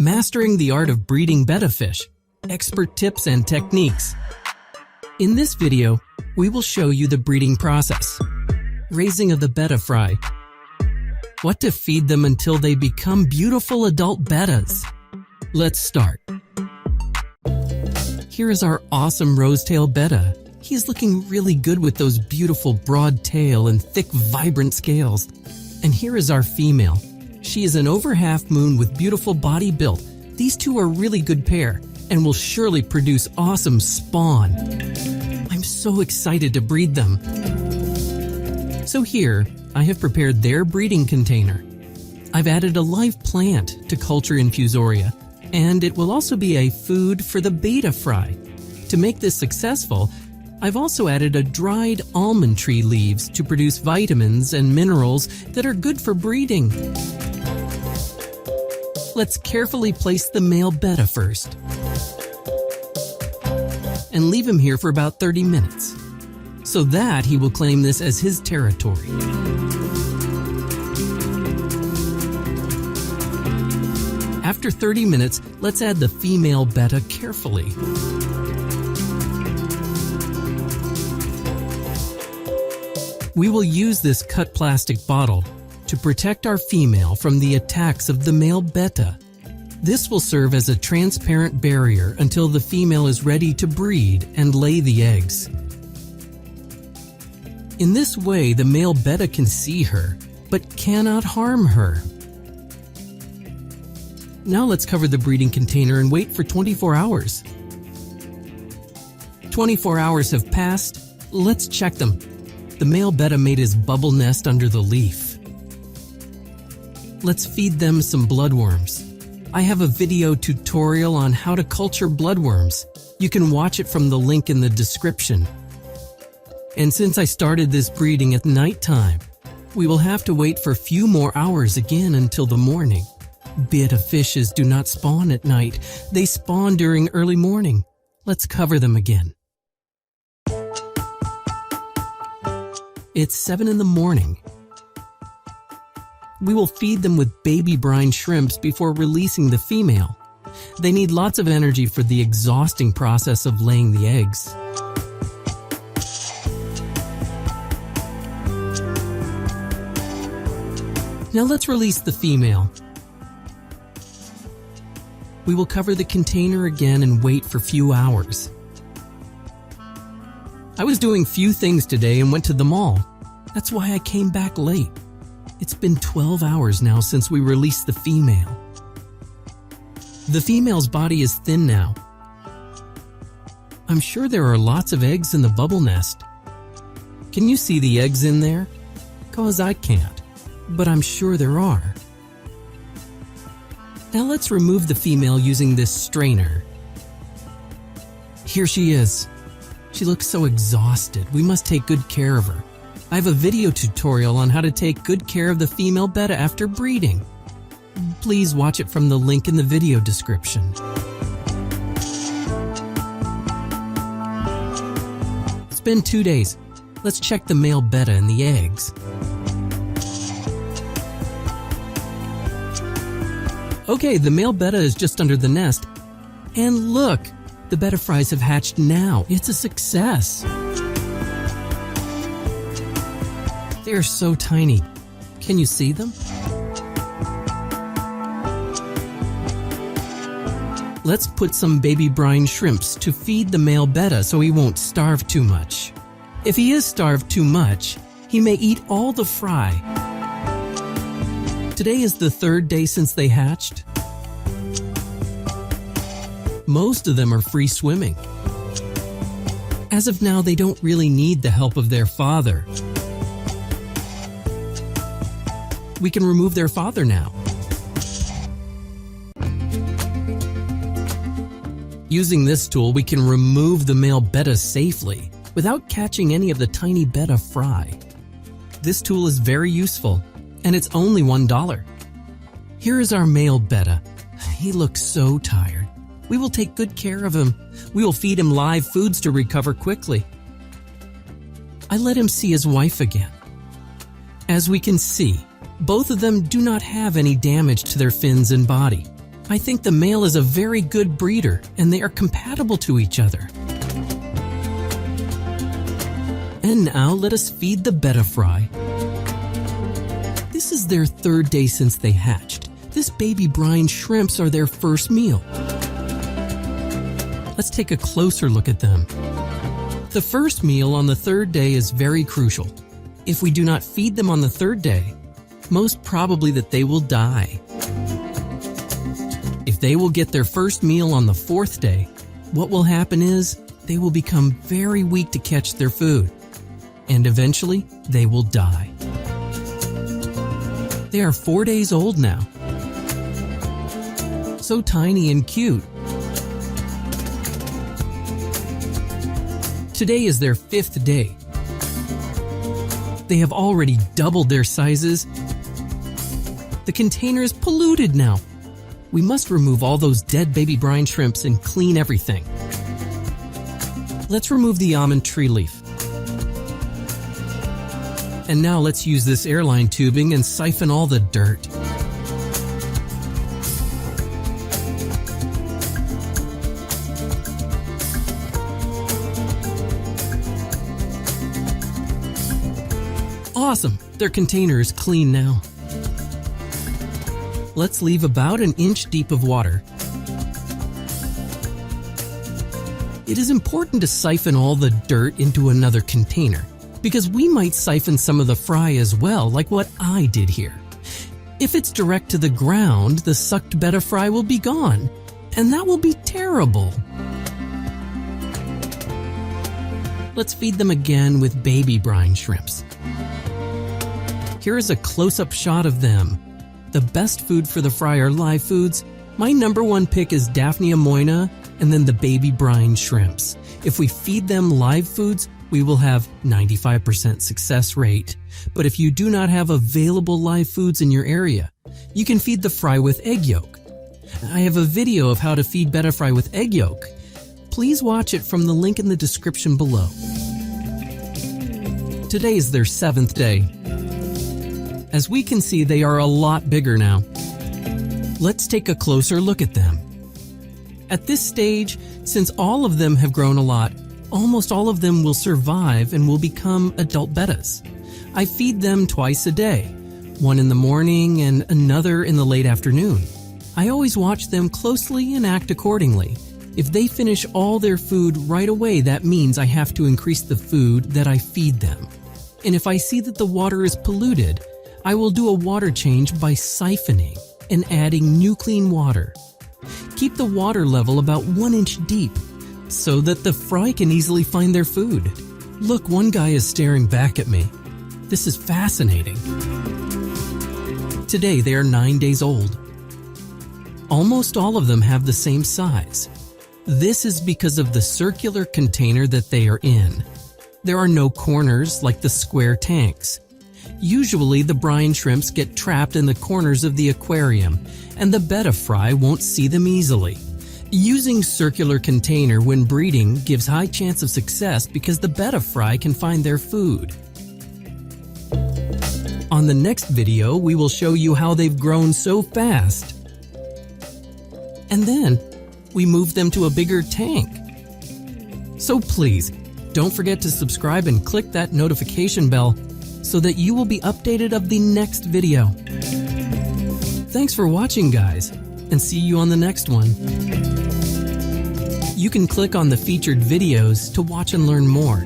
Mastering the art of breeding betta fish, expert tips and techniques. In this video, we will show you the breeding process, raising of the betta fry, what to feed them until they become beautiful adult bettas. Let's start. Here is our awesome rose-tail betta. He's looking really good with those beautiful broad tail and thick vibrant scales. And here is our female. She is an over half moon with beautiful body build. These two are a really good pair and will surely produce awesome spawn. I'm so excited to breed them. So here, I have prepared their breeding container. I've added a live plant to culture infusoria, and it will also be a food for the betta fry. To make this successful, I've also added a dried almond tree leaves to produce vitamins and minerals that are good for breeding. Let's carefully place the male betta first and leave him here for about 30 minutes so that he will claim this as his territory. After 30 minutes, let's add the female betta carefully. We will use this cut plastic bottle to protect our female from the attacks of the male betta. This will serve as a transparent barrier until the female is ready to breed and lay the eggs. In this way, the male betta can see her, but cannot harm her. Now let's cover the breeding container and wait for 24 hours. 24 hours have passed. Let's check them. The male betta made his bubble nest under the leaf. Let's feed them some bloodworms. I have a video tutorial on how to culture bloodworms. You can watch it from the link in the description. And since I started this breeding at nighttime, we will have to wait for a few more hours again until the morning. Betta fishes do not spawn at night. They spawn during early morning. Let's cover them again. It's 7 in the morning. We will feed them with baby brine shrimps before releasing the female. They need lots of energy for the exhausting process of laying the eggs. Now let's release the female. We will cover the container again and wait for a few hours. I was doing few things today and went to the mall. That's why I came back late. It's been 12 hours now since we released the female. The female's body is thin now. I'm sure there are lots of eggs in the bubble nest. Can you see the eggs in there? 'Cause I can't, but I'm sure there are. Now let's remove the female using this strainer. Here she is. She looks so exhausted. We must take good care of her. I have a video tutorial on how to take good care of the female betta after breeding. Please watch it from the link in the video description. It's been 2 days. Let's check the male betta and the eggs. Okay, the male betta is just under the nest. And look, the betta fries have hatched now. It's a success. They are so tiny. Can you see them? Let's put some baby brine shrimps to feed the male betta so he won't starve too much. If he is starved too much, he may eat all the fry. Today is the 3rd day since they hatched. Most of them are free swimming. As of now, they don't really need the help of their father. We can remove their father now. Using this tool, we can remove the male betta safely without catching any of the tiny betta fry. This tool is very useful, and it's only $1. Here is our male betta. He looks so tired. We will take good care of him. We will feed him live foods to recover quickly. I let him see his wife again. As we can see, both of them do not have any damage to their fins and body. I think the male is a very good breeder and they are compatible to each other. And now let us feed the betta fry. This is their third day since they hatched. This baby brine shrimps are their first meal. Let's take a closer look at them. The first meal on the third day is very crucial. If we do not feed them on the third day, most probably that they will die. If they will get their first meal on the fourth day, what will happen is they will become very weak to catch their food, and eventually they will die. They are 4 days old now. So tiny and cute. Today is their 5th day. They have already doubled their sizes. The container is polluted now. We must remove all those dead baby brine shrimps and clean everything. Let's remove the almond tree leaf. And now let's use this airline tubing and siphon all the dirt. Awesome! Their container is clean now. Let's leave about an inch deep of water. It is important to siphon all the dirt into another container, because we might siphon some of the fry as well, like what I did here. If it's direct to the ground, the sucked betta fry will be gone, and that will be terrible. Let's feed them again with baby brine shrimps. Here is a close-up shot of them. The best food for the fry are live foods. My number one pick is Daphnia moina and then the baby brine shrimps. If we feed them live foods, we will have 95% success rate. But if you do not have available live foods in your area, you can feed the fry with egg yolk. I have a video of how to feed betta fry with egg yolk. Please watch it from the link in the description below. Today is their 7th day. As we can see, they are a lot bigger now. Let's take a closer look at them. At this stage, since all of them have grown a lot, almost all of them will survive and will become adult bettas. I feed them twice a day, one in the morning and another in the late afternoon. I always watch them closely and act accordingly. If they finish all their food right away, that means I have to increase the food that I feed them. And if I see that the water is polluted, I will do a water change by siphoning and adding new clean water. Keep the water level about 1 inch deep so that the fry can easily find their food. Look, one guy is staring back at me. This is fascinating. Today they are 9 days old. Almost all of them have the same size. This is because of the circular container that they are in. There are no corners like the square tanks. Usually the brine shrimps get trapped in the corners of the aquarium, and the betta fry won't see them easily. Using circular container when breeding gives high chance of success because the betta fry can find their food. On the next video, we will show you how they've grown so fast. And then, we move them to a bigger tank. So please, don't forget to subscribe and click that notification bell so that you will be updated of the next video. Thanks for watching, guys, and see you on the next one. You can click on the featured videos to watch and learn more.